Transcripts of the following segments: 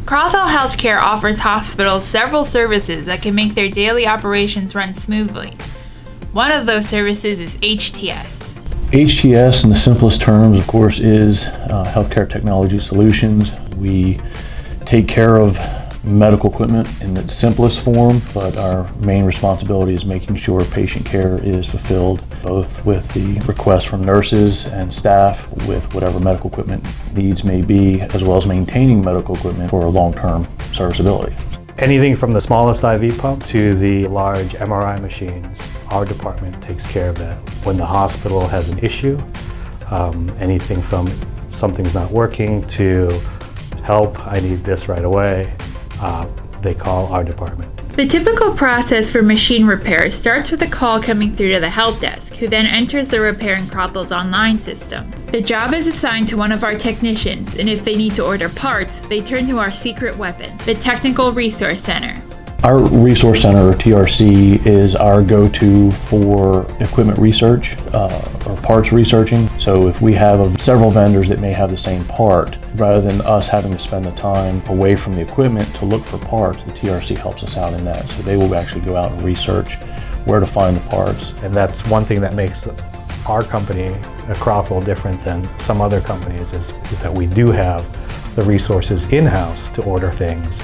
Crothall Healthcare offers hospitals several services that can make their daily operations run smoothly. One of those services is HTS. HTS, in the simplest terms, of course, is Healthcare Technology Solutions. We take care of medical equipment in its simplest form, but our main responsibility is making sure patient care is fulfilled, both with the requests from nurses and staff with whatever medical equipment needs may be, as well as maintaining medical equipment for long-term serviceability. Anything from the smallest IV pump to the large MRI machines, our department takes care of that. When the hospital has an issue, anything from something's not working to help, I need this right away, they call our department. The typical process for machine repair starts with a call coming through to the help desk, who then enters the repair in Crothall's online system. The job is assigned to one of our technicians, and if they need to order parts, they turn to our secret weapon, the Technical Resource Center. Our Resource Center, or TRC, is our go-to for equipment research or parts researching. So if we have several vendors that may have the same part, rather than us having to spend the time away from the equipment to look for parts, the TRC helps us out in that. So they will actually go out and research where to find the parts. And that's one thing that makes our company, Crothall, different than some other companies is that we do have the resources in-house to order things,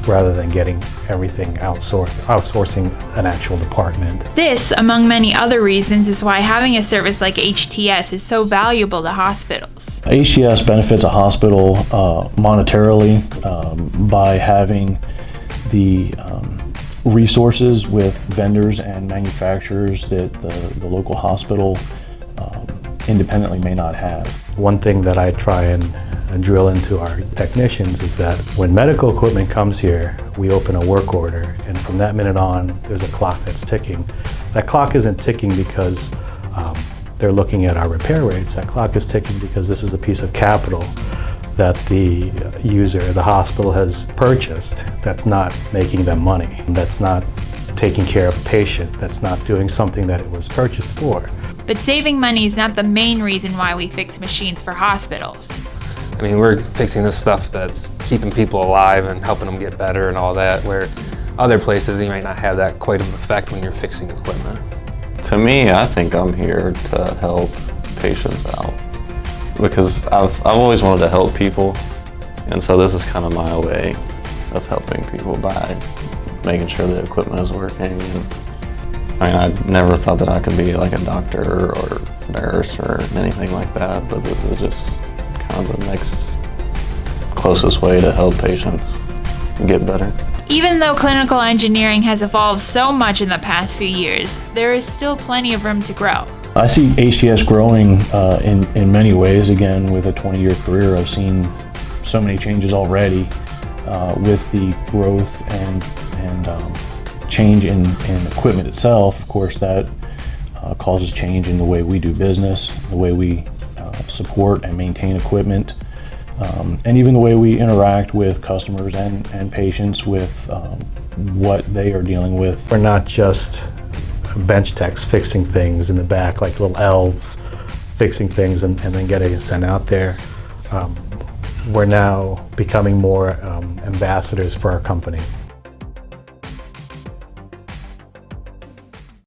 rather than getting everything outsourcing an actual department. This, among many other reasons, is why having a service like HTS is so valuable to hospitals. HTS benefits a hospital monetarily by having the resources with vendors and manufacturers that the local hospital independently may not have. One thing that I try and drill into our technicians is that when medical equipment comes here, we open a work order, and from that minute on, there's a clock that's ticking. That clock isn't ticking because they're looking at our repair rates. That clock is ticking because this is a piece of capital that the user, the hospital, has purchased that's not making them money, that's not taking care of a patient, that's not doing something that it was purchased for. But saving money is not the main reason why we fix machines for hospitals. I mean, we're fixing this stuff that's keeping people alive and helping them get better and all that, where other places you might not have that quite of an effect when you're fixing equipment. To me, I think I'm here to help patients out because I've always wanted to help people, and so this is kind of my way of helping people by making sure the equipment is working. And, I never thought that I could be like a doctor or nurse or anything like that, but this is just kind of the next closest way to help patients get better. Even though clinical engineering has evolved so much in the past few years, there is still plenty of room to grow. I see HTS growing in many ways. Again, with a 20-year career, I've seen so many changes already with the growth and change in equipment itself. Of course, that causes change in the way we do business, the way we support and maintain equipment, and even the way we interact with customers and patients with what they are dealing with. We're not just bench techs fixing things in the back like little elves, fixing things and then getting it sent out there. We're now becoming more ambassadors for our company.